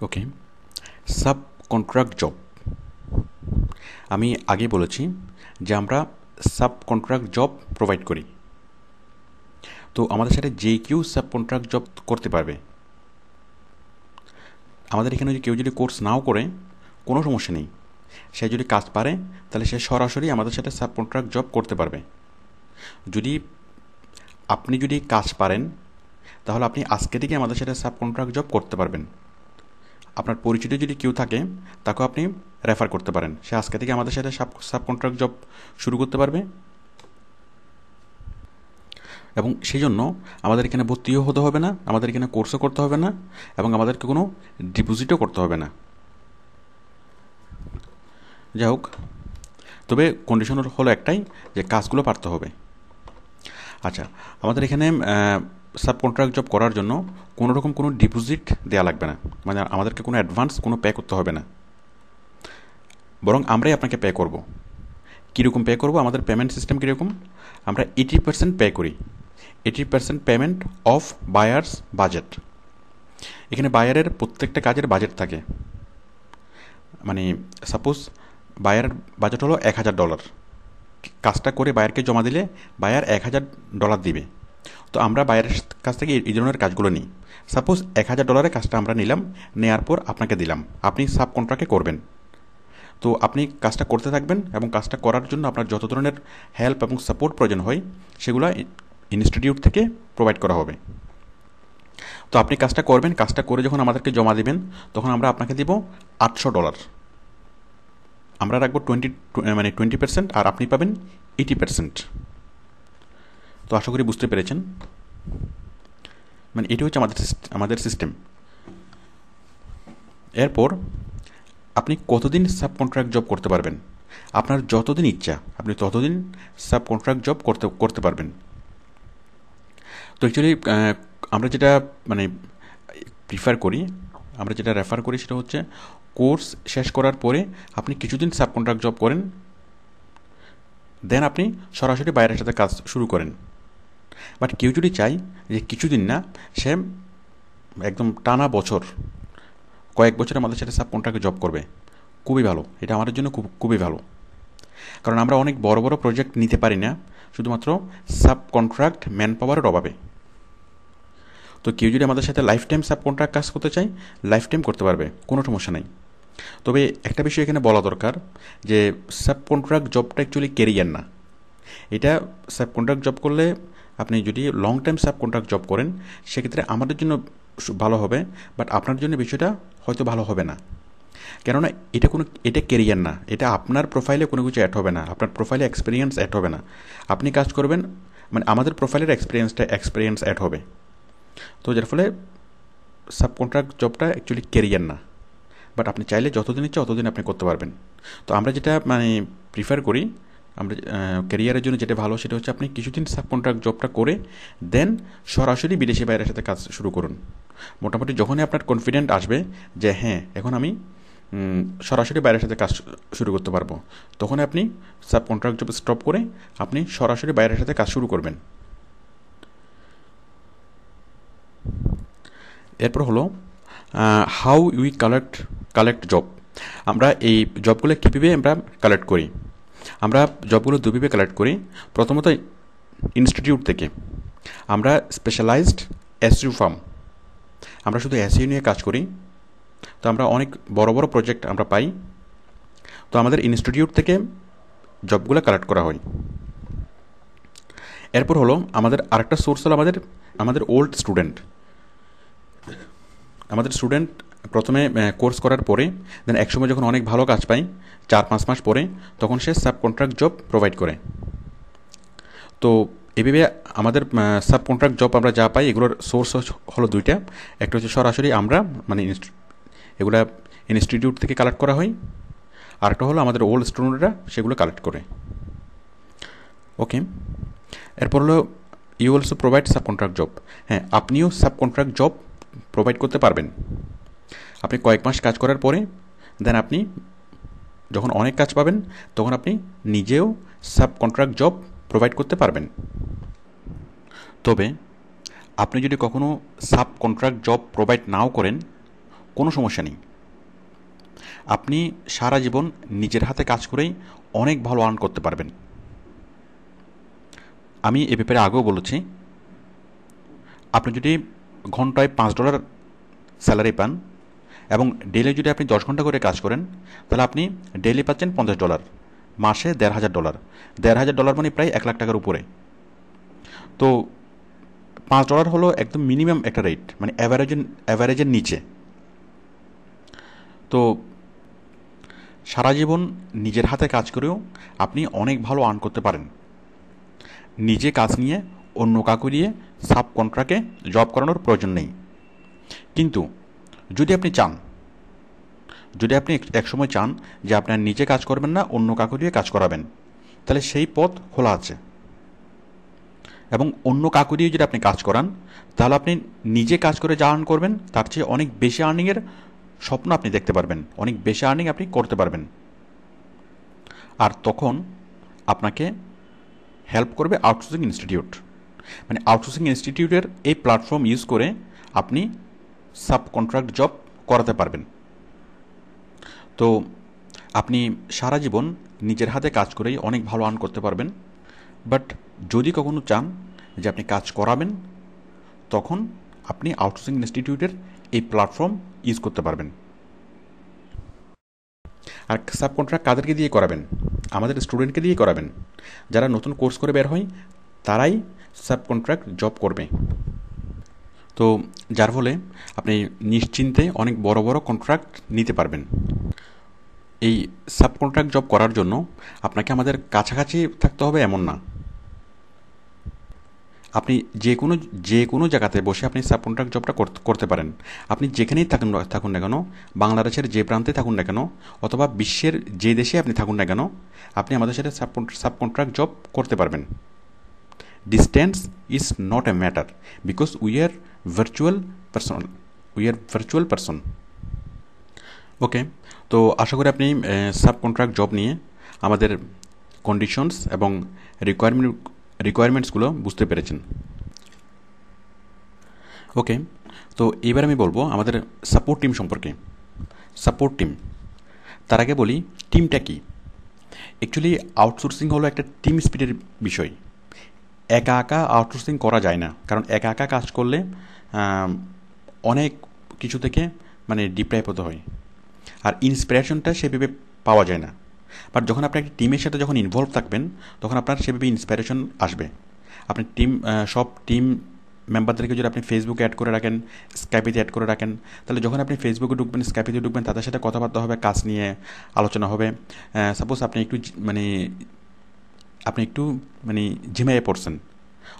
ওকে, sub contract job. আমি আগে বলেছি যে আমরা সাব কন্ট্রাক্ট জব প্রোভাইড করি। তো আমাদের সাথে যে কেউ সাব কন্ট্রাক্ট জব করতে পারবে। আমাদের এখানে কেউ যদি কোর্স নাও করে কোনো সমস্যা নেই, সে যদি কাজ পারে তাহলে সে সরাসরি আমাদের সাথে সাব কন্ট্রাক্ট জব করতে পারবে। যদি আপনি যদি কাজ পারেন তাহলে আপনি আজকে থেকে আমাদের সাথে সাব কন্ট্রাক্ট জব করতে পারবেন। আপনার পরিচিত যদি কেউ থাকে তাকেও আপনি রেফার করতে পারেন, সে আজকে থেকে আমাদের সাথে সাব কন্ট্রাক্ট জব শুরু করতে পারবে। এবং সেই জন্য আমাদের এখানে ভর্তিও হতে হবে না, আমাদের এখানে কোর্সও করতে হবে না, এবং আমাদেরকে কোনো ডিপোজিটও করতে হবে না। যাই হোক, তবে কন্ডিশন হলো একটাই, যে কাজগুলো পারতে হবে। আচ্ছা, আমাদের এখানে সাব কন্ট্রাক্ট জব করার জন্য কোনো রকম কোনো ডিপোজিট দেওয়া লাগবে না, মানে আমাদেরকে কোনো অ্যাডভান্স কোনো পে করতে হবে না, বরং আমরাই আপনাকে পে করব। কীরকম পে করব, আমাদের পেমেন্ট সিস্টেম কীরকম, আমরা 80% পে করি। 80% পেমেন্ট অফ বায়ার্স বাজেট। এখানে বায়ারের প্রত্যেকটা কাজের বাজেট থাকে। মানে সাপোজ বায়ারের বাজেট হলো $1000। কাজটা করে বায়ারকে জমা দিলে বায়ার $1000 দিবে। তো আমরা বায়ারের কাছ থেকে এই ধরনের কাজগুলো নিই। সাপোজ $1000 কাজটা আমরা নিলাম, নেওয়ার পর আপনাকে দিলাম, আপনি সাব কন্ট্রাক্টে করবেন। তো আপনি কাজটা করতে থাকবেন, এবং কাজটা করার জন্য আপনার যত ধরনের হেল্প এবং সাপোর্ট প্রয়োজন হয় সেগুলো ইনস্টিটিউট থেকে প্রোভাইড করা হবে। তো আপনি কাজটা করবেন, কাজটা করে যখন আমাদেরকে জমা দিবেন তখন আমরা আপনাকে দিব $800। আমরা রাখবো 20%, আর আপনি পাবেন 80%। তো আশা করি বুঝতে পেরেছেন। মানে এটি হচ্ছে আমাদের সিস্টেম। এরপর আপনি কতদিন সাব কন্ট্রাক্ট জব করতে পারবেন, আপনার যতদিন ইচ্ছা আপনি ততদিন সাব কন্ট্রাক্ট জব করতে পারবেন। তো অ্যাকচুয়ালি আমরা যেটা মানে প্রিফার করি, আমরা যেটা রেফার করি সেটা হচ্ছে কোর্স শেষ করার পরে আপনি কিছুদিন সাব কন্ট্রাক্ট জব করেন, দেন আপনি সরাসরি বাইরের সাথে কাজ শুরু করেন। বাট কেউ যদি চায় যে কিছুদিন না, সে একদম টানা বছর, কয়েক বছর আমাদের সাথে সাব কন্ট্রাক্টে জব করবে, খুবই ভালো। এটা আমাদের জন্য খুবই ভালো, কারণ আমরা অনেক বড় বড় প্রজেক্ট নিতে পারি না শুধুমাত্র সাব কন্ট্রাক্ট ম্যান পাওয়ারের অভাবে। তো কেউ যদি আমাদের সাথে লাইফ টাইম সাব কন্ট্রাক্ট কাজ করতে চায়, লাইফ টাইম করতে পারবে, কোনো সমস্যা নেই। তবে একটা বিষয় এখানে বলা দরকার, যে সাব কন্ট্রাক্ট জবটা অ্যাকচুয়ালি কেরিয়ার না। এটা সাব কন্ট্রাক্ট জব করলে, আপনি যদি long time sub contract job করেন সেক্ষেত্রে আমাদের জন্য ভালো হবে, বাট আপনার জন্য বিষয়টা হয়তো ভালো হবে না। কেননা এটা কেরিয়ার না, এটা আপনার প্রোফাইলে কোনো কিছু অ্যাড হবে না, আপনার প্রোফাইলে এক্সপিরিয়েন্স অ্যাড হবে না। আপনি কাজ করবেন, মানে আমাদের প্রোফাইলের এক্সপিরিয়েন্স অ্যাড হবে। তো যার ফলে সাব কন্ট্রাক্ট জবটা অ্যাকচুয়ালি কেরিয়ার না, বাট আপনি চাইলে যতদিন ইচ্ছা ততদিন আপনি করতে পারবেন। তো আমরা যেটা প্রিফার করি, আমরা ক্যারিয়ারের জন্য যেটা ভালো সেটা হচ্ছে আপনি কিছুদিন সাব কন্ট্রাক্ট জবটা করে দেন সরাসরি বিদেশি বাইরের সাথে কাজ শুরু করুন। মোটামুটি যখনই আপনার কনফিডেন্ট আসবে যে হ্যাঁ এখন আমি সরাসরি বাইরের সাথে কাজ শুরু করতে পারবো, তখন আপনি সাব কন্ট্রাক্ট জব স্টপ করে আপনি সরাসরি বাইরের সাথে কাজ শুরু করবেন। এরপর হলো হাউ উই কালেক্ট জব। আমরা এই জবগুলো কীভাবে আমরা কালেক্ট করি। আমরা জবগুলো দুভাবে কালেক্ট করি। প্রথমত ইনস্টিটিউট থেকে আমরা স্পেশালাইজড এসইউ ফার্ম, আমরা শুধু এসইউ নিয়ে কাজ করি। তো আমরা অনেক বড় বড় প্রজেক্ট আমরা পাই। তো আমাদের ইনস্টিটিউট থেকে জবগুলো কালেক্ট করা হয়। এরপর হলো আমাদের আরেকটা সোর্স হলো আমাদের ওল্ড স্টুডেন্ট। আমাদের স্টুডেন্ট প্রথমে কোর্স করার পরে দেন একসময় যখন অনেক ভালো কাজ পাই 4-5 মাস পরে, তখন সে সাব কন্ট্রাক্ট জব প্রোভাইড করে। তো এভাবে আমাদের সাব কন্ট্রাক্ট জব আমরা যা পাই এগুলোর সোর্স হলো দুইটা। একটা হচ্ছে সরাসরি আমরা এগুলা ইনস্টিটিউট থেকে কালেক্ট করা হয়, আরেকটা হলো আমাদের ওল্ড স্টুডেন্টরা সেগুলো কালেক্ট করে। ওকে, এরপর হলো you also provide subcontract job. হ্যাঁ, আপনিও সাব কন্ট্রাক্ট জব প্রোভাইড করতে পারবেন। আপনি কয়েক মাস কাজ করার পরে দেন আপনি যখন অনেক কাজ পাবেন তখন আপনি নিজেও সাব কন্ট্রাক্ট জব প্রোভাইড করতে পারবেন। তবে আপনি যদি কখনও সাব কন্ট্রাক্ট জব প্রোভাইড নাও করেন, কোনো সমস্যা নেই। আপনি সারা জীবন নিজের হাতে কাজ করেই অনেক ভালো আর্ন করতে পারবেন। আমি এ ব্যাপারে আগেও বলেছি, আপনি যদি ঘন্টায় $5 স্যালারি পান এবং ডেইলি যদি আপনি 10 ঘন্টা করে কাজ করেন, তাহলে আপনি ডেইলি পাচ্ছেন $50, মাসে $1,500। $1,500 মানে প্রায় $1,00,000 উপরে। তো $5 হলো একদম মিনিমাম একটা রেট, মানে অ্যাভারেজের নিচে। তো সারা জীবন নিজের হাতে কাজ করেও আপনি অনেক ভালো আর্ন করতে পারেন। নিজে কাজ নিয়ে অন্য কাউকে দিয়ে সাব কন্ট্রাক্টে জব করানোর প্রয়োজন নেই। কিন্তু যদি আপনি চান, যদি আপনি একসময় চান যে আপনার নিজে কাজ করবেন না, অন্য কাউকে দিয়ে কাজ করাবেন, তাহলে সেই পথ খোলা আছে। এবং অন্য কাউকে দিয়ে যদি আপনি কাজ করান, তাহলে আপনি নিজে কাজ করে যা আর্ন করবেন তার চেয়ে অনেক বেশি আর্নিংয়ের স্বপ্ন আপনি দেখতে পারবেন, অনেক বেশি আর্নিং আপনি করতে পারবেন। আর তখন আপনাকে হেল্প করবে আউটসোর্সিং ইনস্টিটিউট। মানে আউটসোর্সিং ইনস্টিটিউটের এই প্ল্যাটফর্ম ইউজ করে আপনি সাব কন্ট্রাক্ট জব করাতে পারবেন। তো আপনি সারা জীবন নিজের হাতে কাজ করেই অনেক ভালো আর্ন করতে পারবেন। বাট যদি কখনো চান যে আপনি কাজ করাবেন, তখন আপনি আউটসোর্সিং ইনস্টিটিউটের এই প্ল্যাটফর্ম ইউজ করতে পারবেন। আর সাব কন্ট্রাক্ট কাদেরকে দিয়ে করাবেন? আমাদের স্টুডেন্টকে দিয়ে করাবেন। যারা নতুন কোর্স করে বের হয় তারাই সাব কন্ট্রাক্ট জব করবে। তো যার ফলে আপনি নিশ্চিন্তে অনেক বড় বড় কন্ট্রাক্ট নিতে পারবেন। এই সাব কন্ট্রাক্ট জব করার জন্য আপনাকে আমাদের কাছাকাছি থাকতে হবে এমন না। আপনি যে কোনো জায়গাতে বসে আপনি সাব কন্ট্রাক্ট জবটা করতে পারেন। আপনি যেখানেই থাকুন না কেন, বাংলাদেশের যে প্রান্তে থাকুন না কেন, অথবা বিশ্বের যে দেশে আপনি থাকুন না কেন, আপনি আমাদের সাথে সাব কন্ট্রাক্ট জব করতে পারবেন। Distance is not a matter, because we are virtual person. Okay, তো আশা করি আপনি সাব কন্ট্রাক্ট জব নিয়ে আমাদের কন্ডিশনস এবং রিকোয়ারমেন্টসগুলো বুঝতে পেরেছেন। ওকে, তো এবার আমি বলবো আমাদের সাপোর্ট টিম সম্পর্কে। সাপোর্ট টিম, তার আগে বলি টিমটা কি। অ্যাকচুয়ালি আউটসোর্সিং হলো একটা টিম স্পিরিটের বিষয়। একা একা আউটসোর্সিং করা যায় না, কারণ একা একা কাজ করলে অনেক কিছু থেকে মানে ডিপ্রাইভ হতে হয়, আর ইন্সপিরেশনটা সেভাবে পাওয়া যায় না। বাট যখন আপনি একটা টিমের সাথে যখন ইনভলভ থাকবেন, তখন আপনার সেভাবে ইন্সপিরেশন আসবে। আপনি সব টিম মেম্বারদেরকে যদি আপনি ফেসবুকে অ্যাড করে রাখেন, স্কাইপিতে অ্যাড করে রাখেন, তাহলে যখন আপনি ফেসবুকে ঢুকবেন, স্কাইপিতে ঢুকবেন, তাদের সাথে কথাবার্তা হবে, কাজ নিয়ে আলোচনা হবে। সাপোজ আপনি একটু ঝিমাইয়ে পড়ছেন,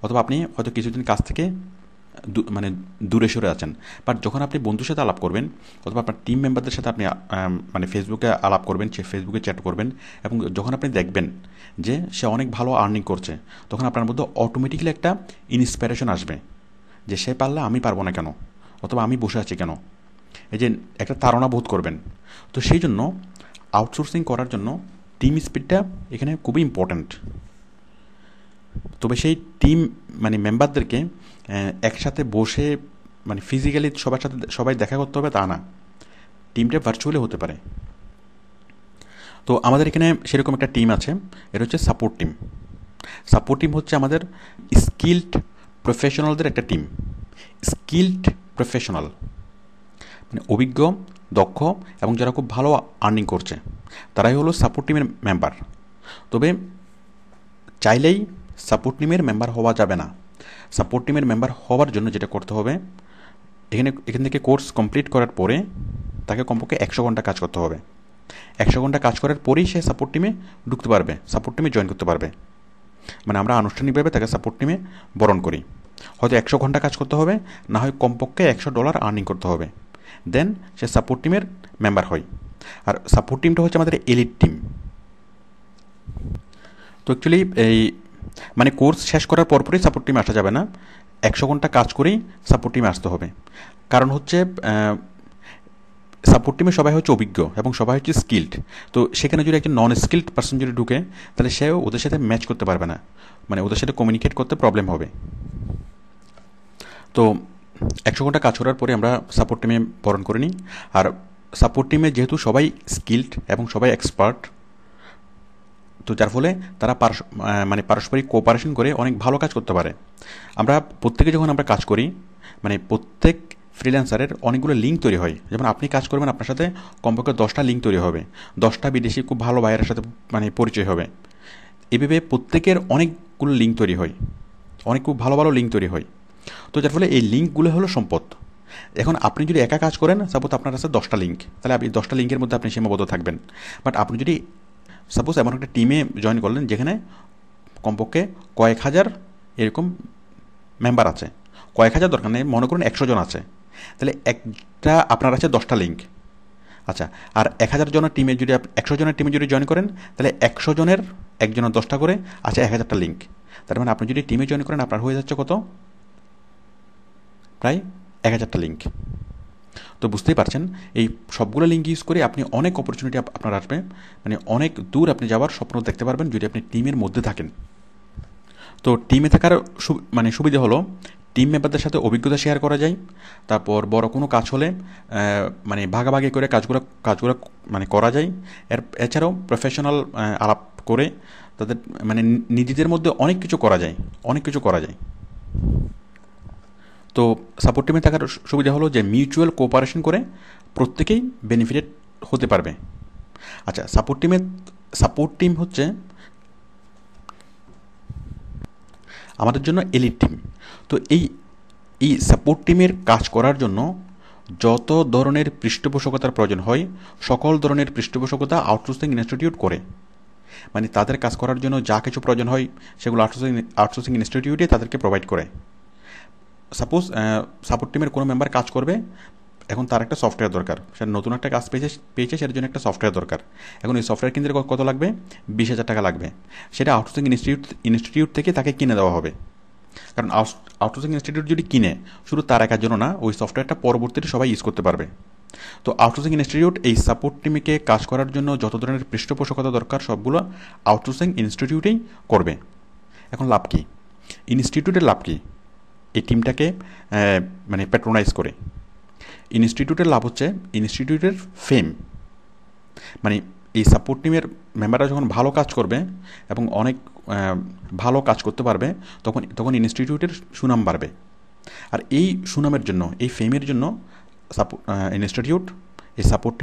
অথবা আপনি হয়তো কিছুদিন কাজ থেকে দূরে সরে আছেন, বাট যখন আপনি বন্ধুর সাথে আলাপ করবেন, অথবা আপনার টিম মেম্বারদের সাথে আপনি ফেসবুকে আলাপ করবেন, ফেসবুকে চ্যাট করবেন, এবং যখন আপনি দেখবেন যে সে অনেক ভালো আর্নিং করছে, তখন আপনার মধ্যে অটোমেটিক্যালি একটা ইন্সপিরেশন আসবে যে সে পারলে আমি পারবো না কেন, অথবা আমি বসে আছি কেন, এই যে একটা তাড়না বোধ করবেন। তো সেই জন্য আউটসোর্সিং করার জন্য টিম স্পিরিটটা এখানে খুবই ইম্পর্ট্যান্ট। তবে সেই টিম মেম্বারদেরকে একসাথে বসে ফিজিক্যালি সবাই দেখা করতে হবে তা না, টিমটা ভার্চুয়ালি হতে পারে। তো আমাদের এখানে সেরকম একটা টিম আছে, এটা হচ্ছে সাপোর্ট টিম। সাপোর্ট টিম হচ্ছে আমাদের স্কিল্ড প্রফেশনালদের একটা টিম। স্কিল্ড প্রফেশনাল অভিজ্ঞ, দক্ষ এবং যারা খুব ভালো আর্নিং করছে, তারাই হলো সাপোর্ট টিমের মেম্বার। তবে চাইলেই সাপোর্ট টিমের মেম্বার হওয়া যাবে না। সাপোর্ট টিমের মেম্বার হওয়ার জন্য যেটা করতে হবে, এখান থেকে কোর্স কমপ্লিট করার পরে তাকে কমপক্ষে 100 ঘন্টা কাজ করতে হবে। 100 ঘন্টা কাজ করার পরেই সে সাপোর্ট টিমে ঢুকতে পারবে, সাপোর্ট টিমে জয়েন করতে পারবে। আমরা আনুষ্ঠানিকভাবে তাকে সাপোর্ট টিমে বরণ করি। হয়তো 100 ঘন্টা কাজ করতে হবে, না হয় কমপক্ষে $100 আর্নিং করতে হবে, দেন সে সাপোর্ট টিমের মেম্বার হয়। আর সাপোর্ট টিমটা হচ্ছে আমাদের এলিট টিম। তো অ্যাকচুয়ালি এই কোর্স শেষ করার পরপরই সাপোর্ট টিমে আসা যাবে না, 100 ঘন্টা কাজ করেই সাপোর্ট টিমে আসতে হবে। কারণ হচ্ছে সাপোর্ট টিমে সবাই হচ্ছে অভিজ্ঞ এবং সবাই হচ্ছে স্কিল্ড। তো সেখানে যদি একজন নন স্কিল্ড পার্সন যদি ঢুকে, তাহলে সেও ওদের সাথে ম্যাচ করতে পারবে না, ওদের সাথে কমিউনিকেট করতে প্রবলেম হবে। তো 100 ঘন্টা কাজ করার পরে আমরা সাপোর্ট টিমে বরণ করে নিই। আর সাপোর্ট টিমে যেহেতু সবাই স্কিল্ড এবং সবাই এক্সপার্ট, তো যার ফলে তারা মানে পারস্পরিক কোঅপারেশন করে অনেক ভালো কাজ করতে পারে। আমরা প্রত্যেকে যখন আমরা কাজ করি, মানে প্রত্যেক ফ্রিল্যান্সারের অনেকগুলো লিঙ্ক তৈরি হয়। যেমন আপনি কাজ করবেন, আপনার সাথে কমপক্ষে 10টা লিঙ্ক তৈরি হবে, 10টা বিদেশি খুব ভালো ভাইয়ের সাথে মানে পরিচয় হবে। এভাবে প্রত্যেকের অনেকগুলো লিঙ্ক তৈরি হয়, অনেক খুব ভালো ভালো লিঙ্ক তৈরি হয়। তো যার ফলে এই লিঙ্কগুলো হলো সম্পদ। এখন আপনি যদি একা কাজ করেন, সাপোজ আপনার কাছে 10টা লিঙ্ক, তাহলে আপনি 10টা লিঙ্কের মধ্যে আপনি সীমাবদ্ধ থাকবেন। বাট আপনি যদি সাপোজ এমন একটা টিমে জয়েন করলেন যেখানে কমপক্ষে কয়েক হাজার এরকম মেম্বার আছে, কয়েক হাজার দরকার নেই, মনে করুন 100 জন আছে, তাহলে একটা আপনার আছে 10টা লিঙ্ক। আচ্ছা, আর 1000 জনের টিমে যদি 100 জনের টিমে যদি জয়েন করেন, তাহলে 100 জনের একজনের 10টা করে আছে 1000টা লিঙ্ক। তার মানে আপনি যদি টিমে জয়েন করেন, আপনার হয়ে যাচ্ছে কত? প্রায় 1000টা লিঙ্ক। তো বুঝতেই পারছেন, এই সবগুলো লিঙ্ক ইউজ করে আপনি অনেক অপরচুনিটি আপনার আসবে, মানে অনেক দূর আপনি যাওয়ার স্বপ্ন দেখতে পারবেন যদি আপনি টিমের মধ্যে থাকেন। তো টিমে থাকার মানে সুবিধা হলো টিম মেম্বারদের সাথে অভিজ্ঞতা শেয়ার করা যায়। তারপর বড় কোনো কাজ হলে মানে ভাগাভাগি করে কাজগুলো মানে করা যায়। এছাড়াও প্রফেশনাল আলাপ করে তাদের মানে নিজেদের মধ্যে অনেক কিছু করা যায়, অনেক কিছু করা যায়। তো সাপোর্ট টিমে থাকার সুবিধা হলো যে মিউচুয়াল কোঅপারেশন করে প্রত্যেকেই বেনিফিটেড হতে পারবে। আচ্ছা, সাপোর্ট টিম হচ্ছে আমাদের জন্য এলিট টিম। তো এই সাপোর্ট টিমের কাজ করার জন্য যত ধরনের পৃষ্ঠপোষকতার প্রয়োজন হয়, সকল ধরনের পৃষ্ঠপোষকতা আউটসোর্সিং ইনস্টিটিউট করে। মানে তাদের কাজ করার জন্য যা কিছু প্রয়োজন হয় সেগুলো আউটসোর্সিং ইনস্টিটিউটে তাদেরকে প্রোভাইড করে। সাপোজ সাপোর্ট টিমের কোনো মেম্বার কাজ করবে, এখন তার একটা সফটওয়্যার দরকার, সে নতুন একটা কাজ পেয়েছে সেটার জন্য একটা সফটওয়্যার দরকার। এখন এই সফটওয়্যার কিনতে কত লাগবে? 20,000 টাকা লাগবে। সেটা আউটসোর্সিং ইনস্টিটিউট থেকে তাকে কিনে দেওয়া হবে। কারণ আউটসোর্সিং ইনস্টিটিউট যদি কিনে, শুধু তার একার জন্য না, ওই সফটওয়্যারটা পরবর্তীতে সবাই ইউজ করতে পারবে। তো আউটসোর্সিং ইনস্টিটিউট এই সাপোর্ট টিমকে কাজ করার জন্য যত ধরনের পৃষ্ঠপোষকতা দরকার সবগুলো আউটসোর্সিং ইনস্টিটিউটেই করবে। এখন লাভ কী? ইনস্টিটিউটের লাভ কী? এই টিমটাকে মানে প্যাট্রোনাইজ করে ইনস্টিটিউটের লাভ হচ্ছে ইনস্টিটিউটের ফেম। মানে এই সাপোর্ট টিমের মেম্বাররা যখন ভালো কাজ করবে এবং অনেক ভালো কাজ করতে পারবে, তখন ইনস্টিটিউটের সুনাম বাড়বে। আর এই সুনামের জন্য, এই ফেমের জন্য ইনস্টিটিউট এই সাপোর্ট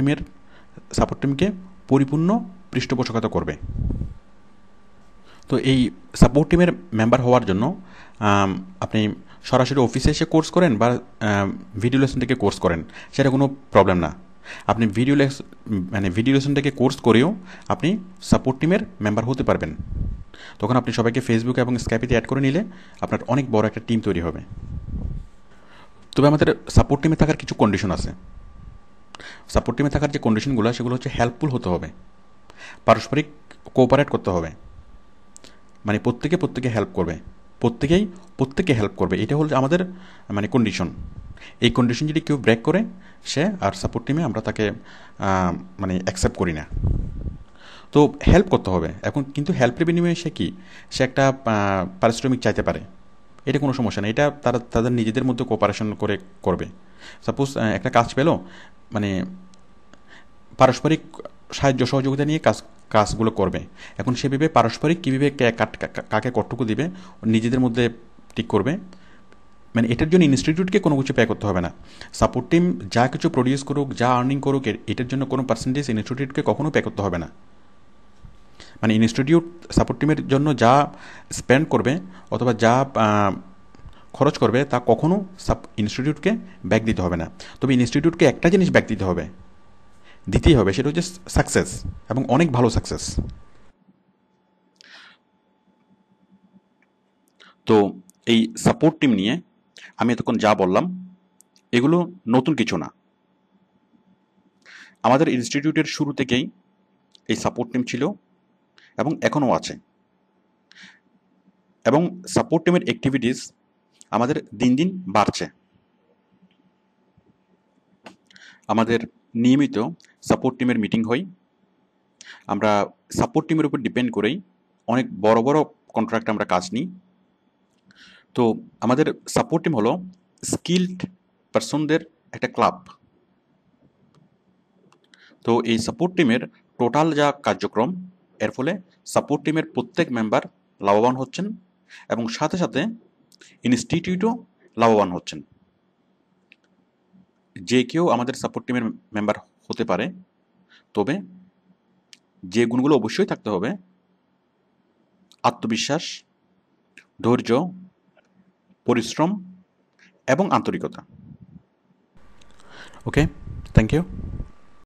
টিমকে পরিপূর্ণ পৃষ্ঠপোষকতা করবে। তো এই সাপোর্ট টিমের মেম্বার হওয়ার জন্য আপনি সরাসরি অফিসে এসে কোর্স করেন বা ভিডিও লেসন থেকে কোর্স করেন, সেটা কোনো প্রবলেম না। আপনি ভিডিও লেসন থেকে কোর্স করেও আপনি সাপোর্ট টিমের মেম্বার হতে পারবেন। তখন আপনি সবাইকে ফেসবুক এবং স্কাইপিতে অ্যাড করে নিলে আপনার অনেক বড় একটা টিম তৈরি হবে। তবে আমাদের সাপোর্ট টিমে থাকার কিছু কন্ডিশন আছে। সাপোর্ট টিমে থাকার যে কন্ডিশনগুলো, সেগুলো হচ্ছে হেল্পফুল হতে হবে, পারস্পরিক কোঅপারেট করতে হবে। মানে প্রত্যেকে হেল্প করবে, প্রত্যেকে হেল্প করবে, এটা হলো আমাদের মানে কন্ডিশন। এই কন্ডিশন যদি কেউ ব্রেক করে, সে আর সাপোর্ট টিমে আমরা তাকে মানে অ্যাকসেপ্ট করি না। তো হেল্প করতে হবে। এখন কিন্তু হেল্পের বিনিময়ে সে একটা পারিশ্রমিক চাইতে পারে, এটা কোনো সমস্যা নেই, এটা তাদের নিজেদের মধ্যে কোঅপারেশন করে করবে। সাপোজ একটা কাজ পেলো, মানে পারস্পরিক সাহায্য সহযোগিতা নিয়ে কাজগুলো করবে। এখন সে ভেবে পারস্পরিক কীভাবে কাকে কতটুকু দিবে নিজেদের মধ্যে ঠিক করবে। মানে এটার জন্য ইনস্টিটিউটকে কোনো কিছু পে করতে হবে না। সাপোর্ট টিম যা কিছু প্রডিউস করুক, যা আর্নিং করুক, এটার জন্য কোনো পার্সেন্টেজ ইনস্টিটিউটকে কখনো পে করতে হবে না। মানে ইনস্টিটিউট সাপোর্ট টিমের জন্য যা স্পেন্ড করবে অথবা যা খরচ করবে তা কখনো ইনস্টিটিউটকে ব্যাক দিতে হবে না। তবে ইনস্টিটিউটকে একটা জিনিস ব্যাক দিতেই হবে, সেটা হচ্ছে সাকসেস, এবং অনেক ভালো সাকসেস। তো এই সাপোর্ট টিম নিয়ে আমি এতক্ষণ যা বললাম, এগুলো নতুন কিছু না। আমাদের ইনস্টিটিউটের শুরু থেকেই এই সাপোর্ট টিম ছিল এবং এখনও আছে। এবং সাপোর্ট টিমের অ্যাক্টিভিটিস আমাদের দিন দিন বাড়ছে। আমাদের নিয়মিত সাপোর্ট টিমের মিটিং হয়। আমরা সাপোর্ট টিমের উপর ডিপেন্ড করেই অনেক বড় বড় কন্ট্রাক্ট আমরা কাজ নিই। তো আমাদের সাপোর্ট টিম হলো স্কিলড পার্সনদের একটা ক্লাব। তো এই সাপোর্ট টিমের টোটাল যা কার্যক্রম, এর ফলে সাপোর্ট টিমের প্রত্যেক মেম্বার লাভবান হচ্ছেন এবং সাথে সাথে ইনস্টিটিউটও লাভবান হচ্ছেন। যে কেউ আমাদের সাপোর্ট টিমের মেম্বার হতে পারে, তবে যে গুণগুলো অবশ্যই থাকতে হবে: আত্মবিশ্বাস, ধৈর্য, পরিশ্রম এবং আন্তরিকতা। ওকে, থ্যাংক ইউ।